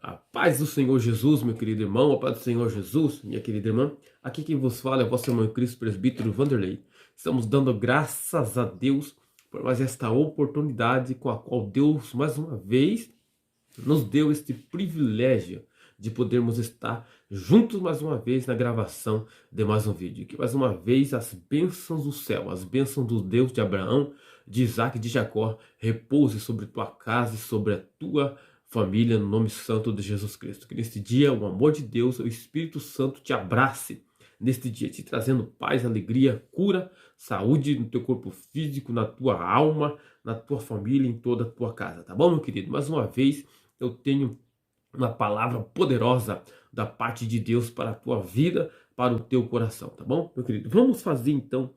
A paz do Senhor Jesus, meu querido irmão, a paz do Senhor Jesus, minha querida irmã. Aqui quem vos fala é o vosso irmão em Cristo, presbítero Vanderlei. Estamos dando graças a Deus por mais esta oportunidade com a qual Deus, mais uma vez, nos deu este privilégio de podermos estar juntos mais uma vez na gravação de mais um vídeo. Que mais uma vez as bênçãos do céu, as bênçãos do Deus de Abraão, de Isaac e de Jacó repouse sobre tua casa e sobre a tua família, no nome santo de Jesus Cristo. Que neste dia o amor de Deus, o Espírito Santo te abrace neste dia, te trazendo paz, alegria, cura, saúde no teu corpo físico, na tua alma, na tua família, em toda a tua casa, tá bom, meu querido? Mais uma vez eu tenho uma palavra poderosa da parte de Deus para a tua vida, para o teu coração, tá bom, meu querido? Vamos fazer então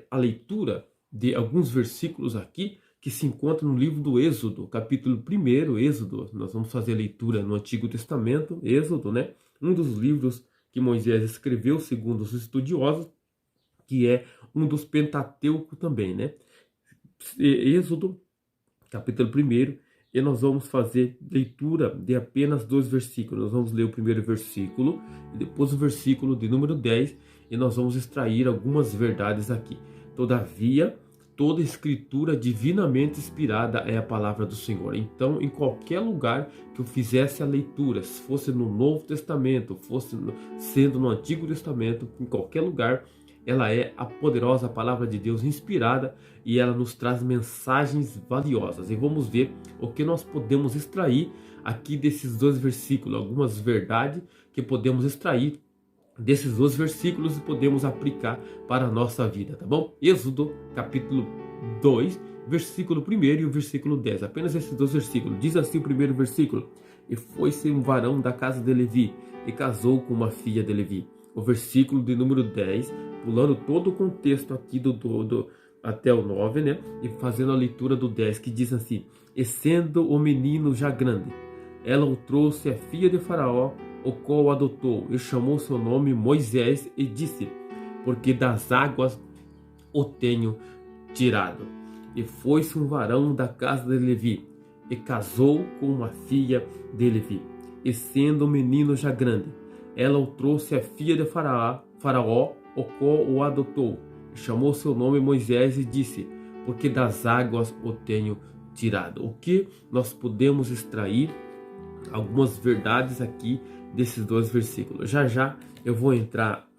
a leitura de alguns versículos aqui que se encontram no livro do Êxodo, capítulo 1, Êxodo. Nós vamos fazer a leitura no Antigo Testamento, Êxodo, né? Um dos livros que Moisés escreveu, segundo os estudiosos, que é um dos Pentateuco também, né? Êxodo, capítulo 1, e nós vamos fazer leitura de apenas 2 versículos. Nós vamos ler o primeiro versículo e depois o versículo de número 10 e nós vamos extrair algumas verdades aqui. Todavia, toda escritura divinamente inspirada é a palavra do Senhor. Então, em qualquer lugar que eu fizesse a leitura, se fosse no Novo Testamento, fosse sendo no Antigo Testamento, em qualquer lugar, ela é a poderosa palavra de Deus inspirada e ela nos traz mensagens valiosas. E vamos ver o que nós podemos extrair aqui desses 2 versículos, algumas verdades que podemos extrair desses 2 versículos e podemos aplicar para a nossa vida, tá bom? Êxodo, capítulo 2, versículo 1 e o versículo 10. Apenas esses 2 versículos. Diz assim o primeiro versículo: E foi-se um varão da casa de Levi, e casou com uma filha de Levi. O versículo de número 10, pulando todo o contexto aqui até o 9, né? E fazendo a leitura do 10, que diz assim: E sendo o menino já grande, ela o trouxe a filha de Faraó, o qual o adotou, e chamou seu nome Moisés, e disse: Porque das águas o tenho tirado. E foi-se um varão da casa de Levi, e casou com uma filha de Levi. E sendo o menino já grande, ela o trouxe a filha de Faraó, o qual o adotou, e chamou seu nome Moisés, e disse: Porque das águas o tenho tirado. O que nós podemos extrair? Algumas verdades aqui desses 2 versículos. Já eu vou entrar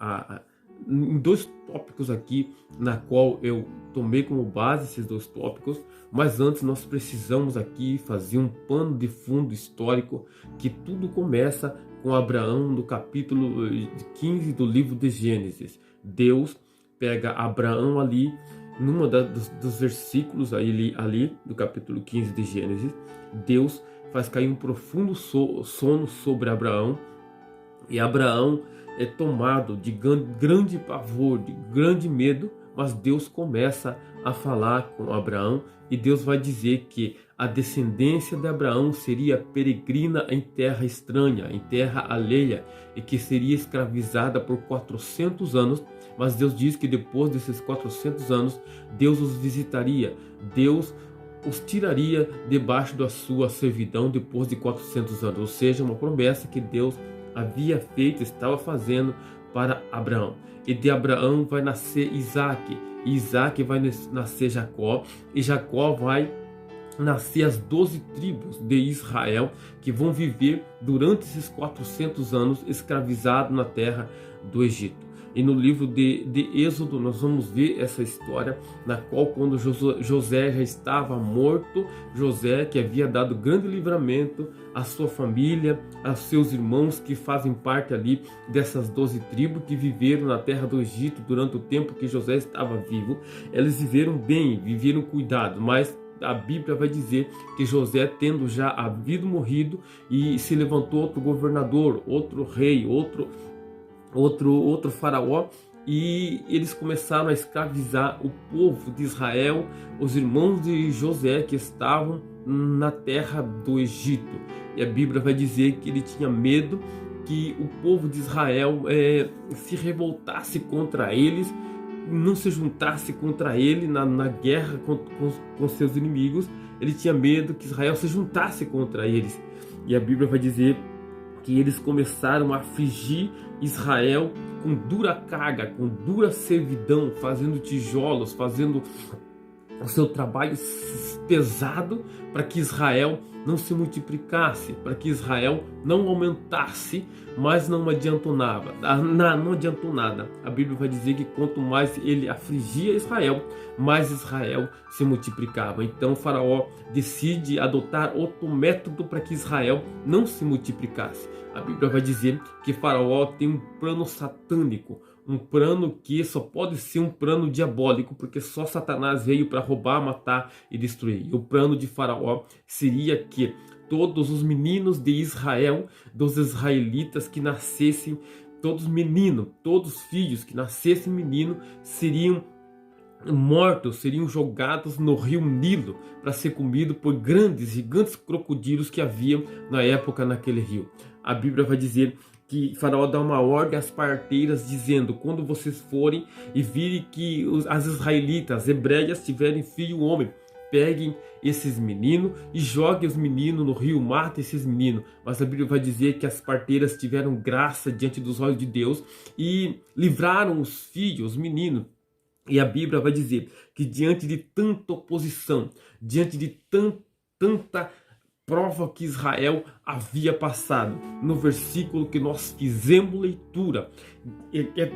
em 2 tópicos aqui, na qual eu tomei como base esses 2 tópicos, mas antes nós precisamos aqui fazer um pano de fundo histórico, que tudo começa com Abraão no capítulo 15 do livro de Gênesis. Deus pega Abraão ali, numa dos versículos ali do capítulo 15 de Gênesis. Deus faz cair um profundo sono sobre Abraão, e Abraão é tomado de grande pavor, de grande medo, mas Deus começa a falar com Abraão, e Deus vai dizer que a descendência de Abraão seria peregrina em terra estranha, em terra alheia, e que seria escravizada por 400 anos, mas Deus diz que depois desses 400 anos, Deus os visitaria, Deus os tiraria debaixo da sua servidão depois de 400 anos, ou seja, uma promessa que Deus havia feito, estava fazendo para Abraão. E de Abraão vai nascer Isaac, e Isaac vai nascer Jacó, e Jacó vai nascer as 12 tribos de Israel, que vão viver durante esses 400 anos escravizados na terra do Egito. E no livro de Êxodo nós vamos ver essa história, na qual quando José já estava morto, José, que havia dado grande livramento à sua família, aos seus irmãos que fazem parte ali dessas 12 tribos que viveram na terra do Egito durante o tempo que José estava vivo. Eles viveram bem, viveram cuidado, mas a Bíblia vai dizer que José, tendo já havido morrido, e se levantou outro governador, outro rei, outro faraó, e eles começaram a escravizar o povo de Israel, os irmãos de José que estavam na terra do Egito. E a Bíblia vai dizer que ele tinha medo que o povo de Israel se revoltasse contra eles, não se juntasse contra ele na guerra com seus inimigos. Ele tinha medo que Israel se juntasse contra eles. E a Bíblia vai dizer que eles começaram a afligir Israel com dura carga, com dura servidão, fazendo tijolos, fazendo o seu trabalho pesado para que Israel não se multiplicasse, para que Israel não aumentasse, mas não adiantou nada. Não adiantou nada. A Bíblia vai dizer que quanto mais ele afligia Israel, mais Israel se multiplicava. Então o faraó decide adotar outro método para que Israel não se multiplicasse. A Bíblia vai dizer que faraó tem um plano satânico, um plano que só pode ser um plano diabólico, porque só Satanás veio para roubar, matar e destruir. E o plano de faraó seria que todos os meninos de Israel, dos israelitas que nascessem, todos meninos, todos filhos que nascessem menino, seriam mortos, seriam jogados no rio Nilo para ser comido por gigantes crocodilos que haviam na época naquele rio. A Bíblia vai dizer que Faraó dá uma ordem às parteiras dizendo: quando vocês forem e virem que as israelitas, as hebreias, tiverem filho homem, peguem esses meninos e joguem os meninos no rio, matem esses meninos. Mas a Bíblia vai dizer que as parteiras tiveram graça diante dos olhos de Deus e livraram os filhos, os meninos. E a Bíblia vai dizer que diante de tanta oposição, diante de tanta prova que Israel havia passado, no versículo que nós fizemos leitura,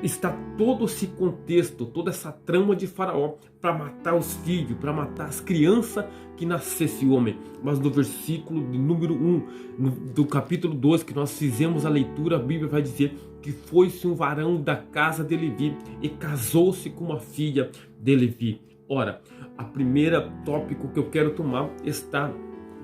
está todo esse contexto, toda essa trama de Faraó para matar os filhos, para matar as crianças que nascesse homem. Mas no versículo de número 1 do capítulo 2 que nós fizemos a leitura, a Bíblia vai dizer que foi-se um varão da casa de Levi e casou-se com uma filha de Levi. Ora, a primeira tópico que eu quero tomar está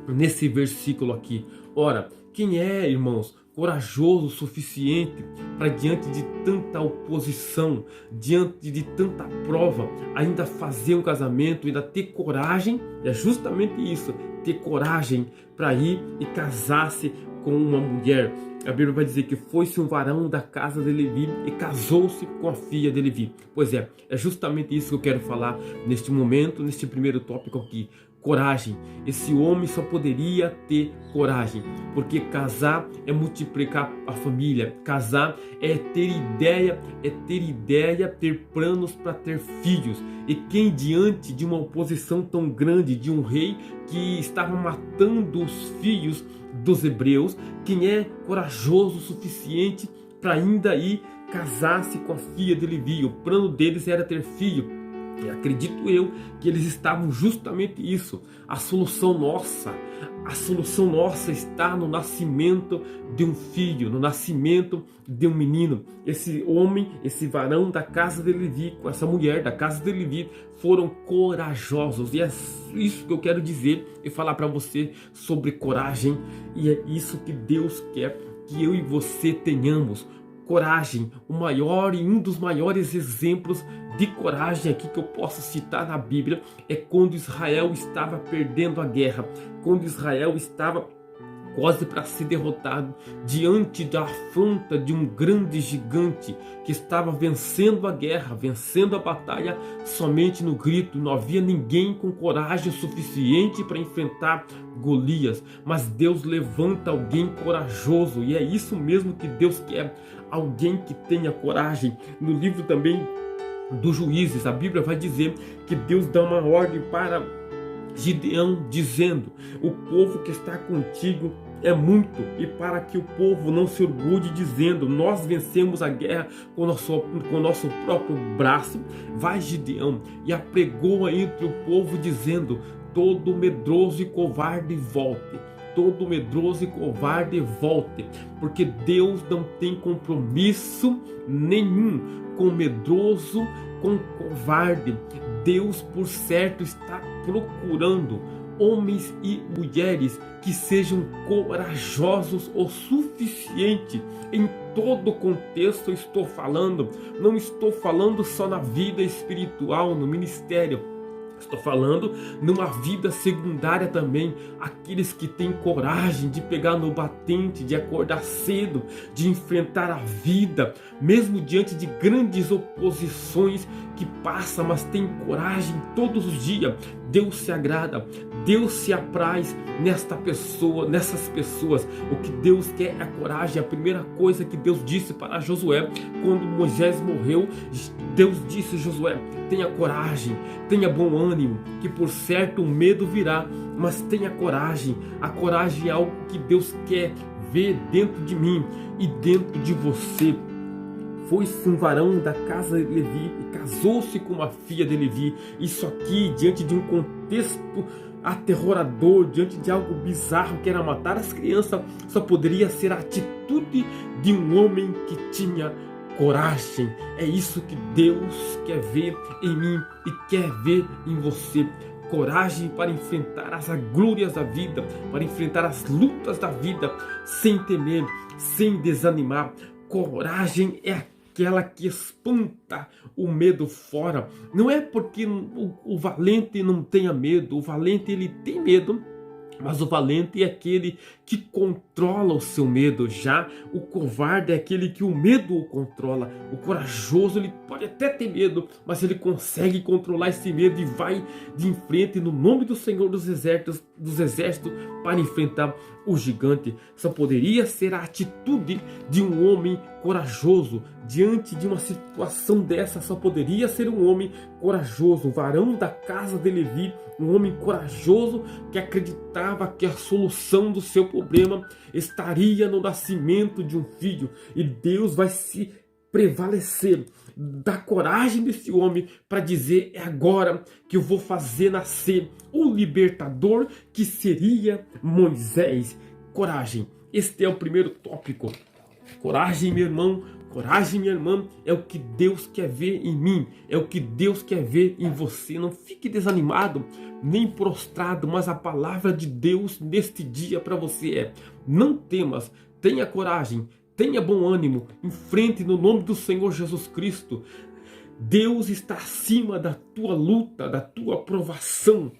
nesse versículo aqui. Ora, quem é, irmãos, corajoso o suficiente para diante de tanta oposição, diante de tanta prova, ainda fazer um casamento, ainda ter coragem? É justamente isso, ter coragem para ir e casar-se com uma mulher. A Bíblia vai dizer que foi-se um varão da casa de Levi e casou-se com a filha de Levi. Pois é justamente isso que eu quero falar neste momento, neste primeiro tópico aqui. Coragem. Esse homem só poderia ter coragem, porque casar é multiplicar a família. Casar é ter ideia, ter planos para ter filhos. E quem diante de uma oposição tão grande de um rei que estava matando os filhos dos hebreus, quem é corajoso o suficiente para ainda ir casar-se com a filha de Levi? O plano deles era ter filho. E acredito eu que eles estavam justamente isso. A solução nossa está no nascimento de um filho, no nascimento de um menino. Esse homem, esse varão da casa de Levi, com essa mulher da casa de Levi, foram corajosos. E é isso que eu quero dizer e falar para você sobre coragem. E é isso que Deus quer que eu e você tenhamos. Coragem, um dos maiores exemplos de coragem aqui que eu posso citar na Bíblia é quando Israel estava perdendo a guerra, quando Israel estava quase para ser derrotado diante da afronta de um grande gigante que estava vencendo a guerra, vencendo a batalha somente no grito. Não havia ninguém com coragem suficiente para enfrentar Golias, mas Deus levanta alguém corajoso, e é isso mesmo que Deus quer, alguém que tenha coragem. No livro também dos Juízes, a Bíblia vai dizer que Deus dá uma ordem para Gideão, dizendo: o povo que está contigo é muito, e para que o povo não se orgulhe dizendo: nós vencemos a guerra com o nosso próprio braço, vai Gideão e apregoa entre o povo dizendo: todo medroso e covarde volte. Todo medroso e covarde volte, porque Deus não tem compromisso nenhum com medroso, com covarde. Deus, por certo, está procurando homens e mulheres que sejam corajosos o suficiente. Em todo contexto eu estou falando, não estou falando só na vida espiritual, no ministério. Estou falando numa vida secundária também. Aqueles que têm coragem de pegar no batente, de acordar cedo, de enfrentar a vida, mesmo diante de grandes oposições que passam, mas tem coragem todos os dias Deus se agrada, Deus se apraz nesta pessoa, nessas pessoas. O que Deus quer é a coragem. A primeira coisa que Deus disse para Josué, quando Moisés morreu, Deus disse a Josué: tenha coragem, tenha bom ânimo, que por certo o medo virá, mas tenha coragem. A coragem é algo que Deus quer ver dentro de mim e dentro de você. Foi-se um varão da casa de Levi e casou-se com uma filha de Levi. Isso aqui, diante de um contexto aterrorador, diante de algo bizarro que era matar as crianças, só poderia ser a atitude de um homem que tinha coragem. É isso que Deus quer ver em mim e quer ver em você. Coragem para enfrentar as agruras da vida, para enfrentar as lutas da vida, sem temer, sem desanimar. Coragem é aquela que espanta o medo fora. Não é porque o valente não tenha medo, o valente ele tem medo, mas o valente é aquele que controla o seu medo. Já o covarde é aquele que o medo o controla. O corajoso, ele pode até ter medo, mas ele consegue controlar esse medo e vai de frente no nome do Senhor dos exércitos para enfrentar o gigante. Só poderia ser a atitude de um homem corajoso. Diante de uma situação dessa, só poderia ser um homem corajoso, varão da casa de Levi, um homem corajoso que acreditava que a solução do seu problema estaria no nascimento de um filho. E Deus vai se prevalecer da coragem desse homem para dizer: é agora que eu vou fazer nascer o libertador que seria Moisés. Coragem. Este é o primeiro tópico. Coragem, meu irmão, coragem, minha irmã, é o que Deus quer ver em mim, é o que Deus quer ver em você. Não fique desanimado, nem prostrado, mas a palavra de Deus neste dia para você é: não temas, tenha coragem, tenha bom ânimo, enfrente no nome do Senhor Jesus Cristo. Deus está acima da tua luta, da tua provação.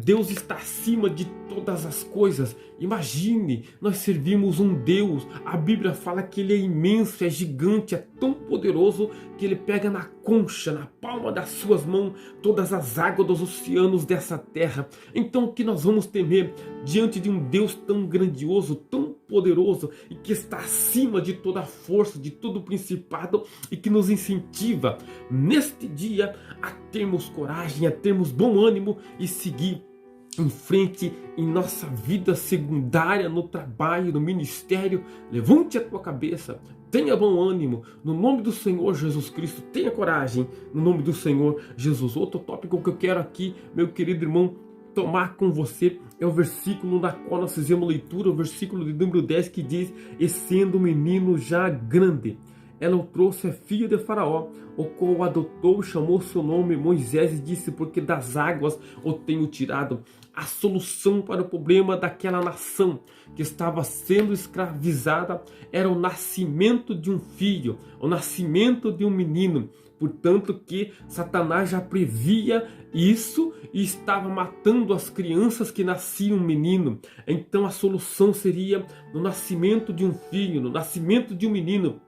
Deus está acima de todas as coisas. Imagine, nós servimos um Deus. A Bíblia fala que Ele é imenso, é gigante, é tão poderoso que Ele pega na concha, na palma das suas mãos, todas as águas dos oceanos dessa terra. Então o que nós vamos temer diante de um Deus tão grandioso, tão poderoso e que está acima de toda a força, de todo o principado e que nos incentiva neste dia a termos coragem, a termos bom ânimo e seguir em frente em nossa vida secundária, no trabalho, no ministério. Levante a tua cabeça, tenha bom ânimo, no nome do Senhor Jesus Cristo, tenha coragem, no nome do Senhor Jesus. Outro tópico que eu quero aqui, meu querido irmão, tomar com você é o versículo na qual nós fizemos leitura, o versículo de número 10, que diz: e sendo um menino já grande, ela o trouxe a filha de Faraó, o qual o adotou, chamou seu nome Moisés e disse: porque das águas o tenho tirado. A solução para o problema daquela nação que estava sendo escravizada era o nascimento de um filho, o nascimento de um menino. Portanto que Satanás já previa isso e estava matando as crianças que nasciam menino. Então a solução seria no nascimento de um filho, no nascimento de um menino.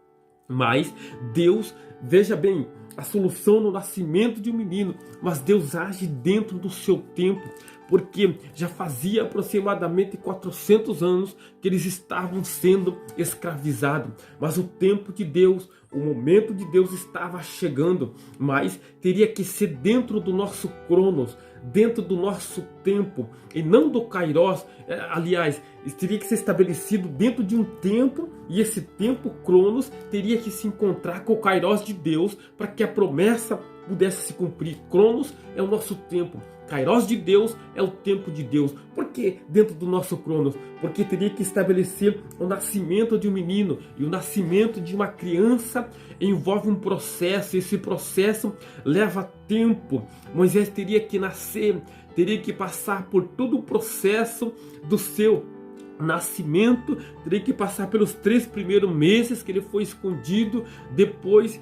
Mas Deus, veja bem, a solução no nascimento de um menino, mas Deus age dentro do seu tempo, porque já fazia aproximadamente 400 anos que eles estavam sendo escravizados. Mas o tempo de Deus, o momento de Deus estava chegando, mas teria que ser dentro do nosso cronos, dentro do nosso tempo, e não do Kairos. Aliás, teria que ser estabelecido dentro de um tempo, e esse tempo, cronos, teria que se encontrar com o Kairos de Deus para que a promessa pudesse se cumprir. Cronos é o nosso tempo, Kairos de Deus é o tempo de Deus. Por que dentro do nosso cronos? Porque teria que estabelecer o nascimento de um menino, e o nascimento de uma criança envolve um processo. Esse processo leva tempo. Moisés teria que nascer, teria que passar por todo o processo do seu nascimento, teria que passar pelos 3 primeiros meses que ele foi escondido, depois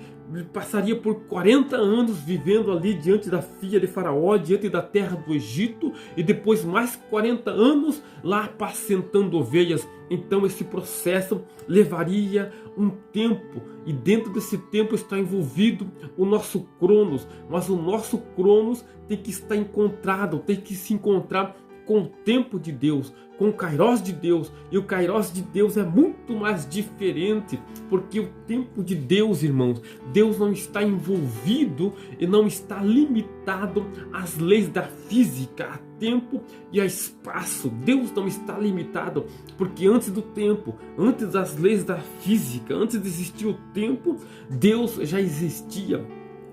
passaria por 40 anos vivendo ali diante da filha de Faraó, diante da terra do Egito, e depois mais 40 anos lá apacentando ovelhas. Então esse processo levaria um tempo, e dentro desse tempo está envolvido o nosso Cronos, mas o nosso Cronos tem que estar encontrado, tem que se encontrar com o tempo de Deus, com o Kairos de Deus. E o Kairos de Deus é muito mais diferente, porque o tempo de Deus, irmãos, Deus não está envolvido e não está limitado às leis da física, a tempo e a espaço. Deus não está limitado, porque antes do tempo, antes das leis da física, antes de existir o tempo, Deus já existia.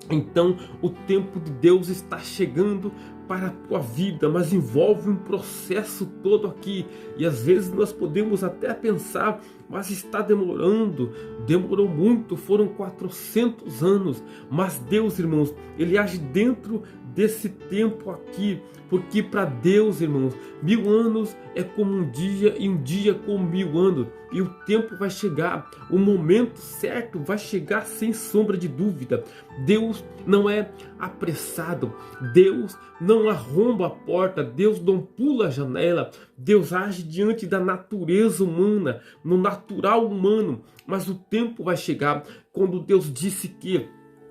Então o tempo de Deus está chegando para a tua vida, mas envolve um processo todo aqui, e às vezes nós podemos até pensar, mas está demorando, demorou muito, foram 400 anos, mas Deus, irmãos, Ele age dentro desse tempo aqui, porque para Deus, irmãos, 1000 anos é como um dia, e um dia como 1000 anos, e o tempo vai chegar, o momento certo vai chegar sem sombra de dúvida. Deus não é apressado, Deus não arromba a porta, Deus não pula a janela, Deus age diante da natureza humana, no natural humano, mas o tempo vai chegar quando Deus disse que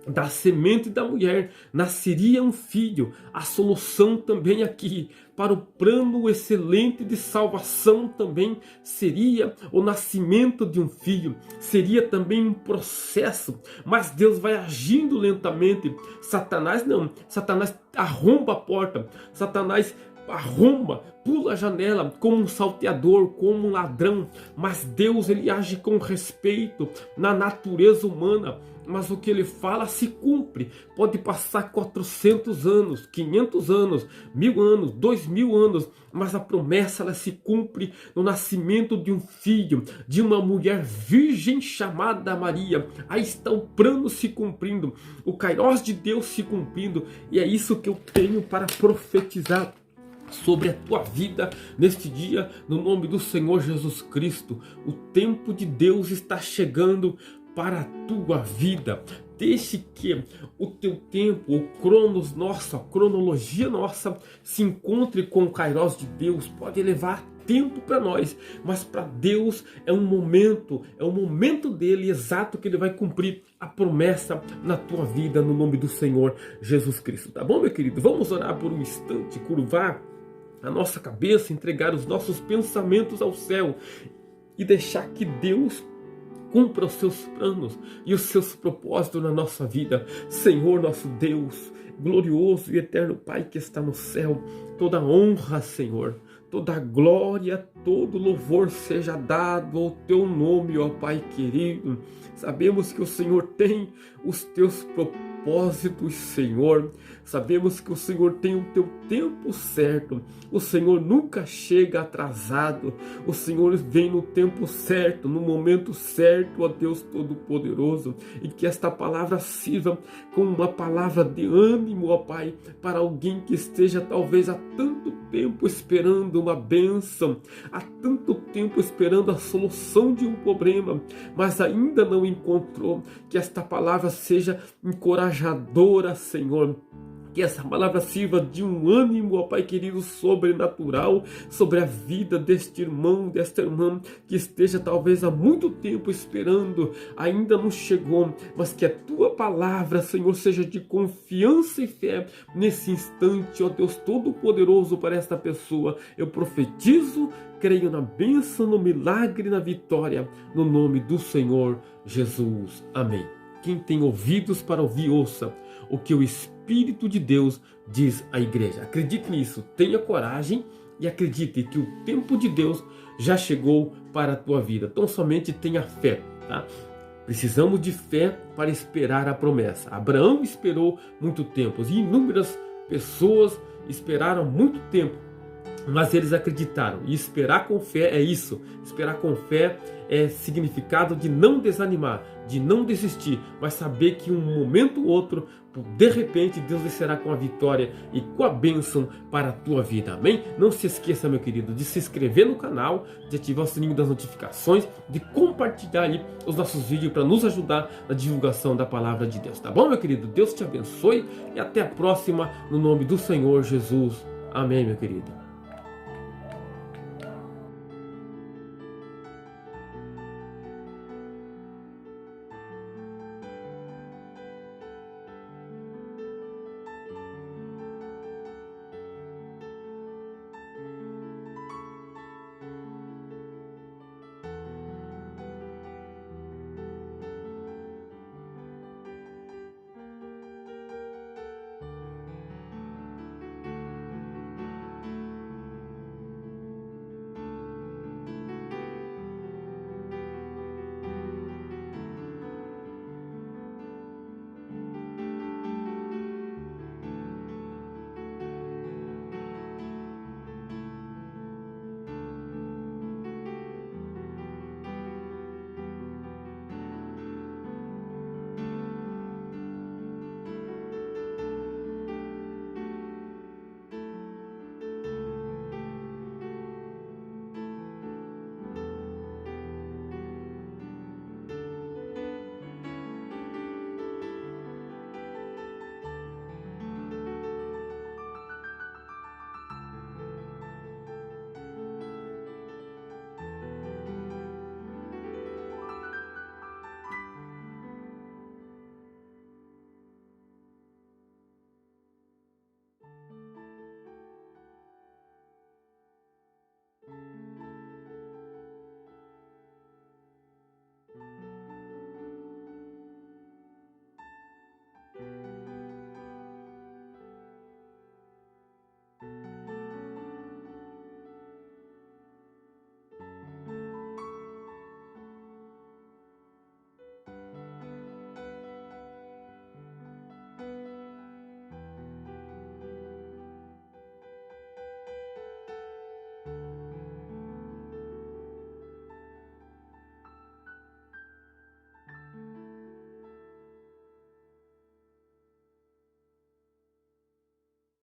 da semente da mulher nasceria um filho. A solução também aqui para o plano excelente de salvação também seria o nascimento de um filho, seria também um processo, mas Deus vai agindo lentamente. Satanás não, Satanás arromba a porta, Satanás arromba, pula a janela como um salteador, como um ladrão, mas Deus, ele age com respeito na natureza humana, mas o que ele fala se cumpre. Pode passar 400 anos, 500 anos, 1000 anos, 2000 anos, mas a promessa ela se cumpre no nascimento de um filho, de uma mulher virgem chamada Maria. Aí está o plano se cumprindo, o Kairos de Deus se cumprindo, e é isso que eu tenho para profetizar sobre a tua vida neste dia, no nome do Senhor Jesus Cristo. O tempo de Deus está chegando para a tua vida. Deixe que o teu tempo, o Cronos nosso, a cronologia nossa, se encontre com o Kairos de Deus. Pode levar tempo para nós, mas para Deus é o momento dele exato que ele vai cumprir a promessa na tua vida, no nome do Senhor Jesus Cristo. Tá bom, meu querido? Vamos orar por um instante, curvar a nossa cabeça, entregar os nossos pensamentos ao céu e deixar que Deus cumpra os seus planos e os seus propósitos na nossa vida. Senhor, nosso Deus, glorioso e eterno Pai que está no céu, toda honra, Senhor, toda glória, todo louvor seja dado ao teu nome, ó Pai querido. Sabemos que o Senhor tem os teus propósitos, Senhor. Sabemos que o Senhor tem o teu tempo certo. O Senhor nunca chega atrasado. O Senhor vem no tempo certo, no momento certo, ó Deus Todo-Poderoso. E que esta palavra sirva como uma palavra de ânimo, ó Pai, para alguém que esteja talvez há tanto tempo esperando uma bênção, há tanto tempo esperando a solução de um problema, mas ainda não encontrou. Que esta palavra seja encorajadora, Senhor. Que essa palavra sirva de um ânimo, ó Pai querido, sobrenatural sobre a vida deste irmão, desta irmã que esteja talvez há muito tempo esperando, ainda não chegou, mas que a tua palavra, Senhor, seja de confiança e fé nesse instante, ó Deus Todo-Poderoso, para esta pessoa. Eu profetizo, creio na bênção, no milagre, na vitória, no nome do Senhor Jesus. Amém. Quem tem ouvidos para ouvir, ouça o que o Espírito de Deus diz à igreja. Acredite nisso, tenha coragem e acredite que o tempo de Deus já chegou para a tua vida. Então somente tenha fé, tá? Precisamos de fé para esperar a promessa. Abraão esperou muito tempo e inúmeras pessoas esperaram muito tempo Mas eles acreditaram. E esperar com fé é isso. Esperar com fé é significado de não desanimar, de não desistir, mas saber que um momento ou outro, de repente, Deus descerá com a vitória e com a bênção para a tua vida. Amém? Não se esqueça, meu querido, de se inscrever no canal, de ativar o sininho das notificações, de compartilhar ali os nossos vídeos para nos ajudar na divulgação da palavra de Deus. Tá bom, meu querido? Deus te abençoe e até a próxima, no nome do Senhor Jesus. Amém, meu querido.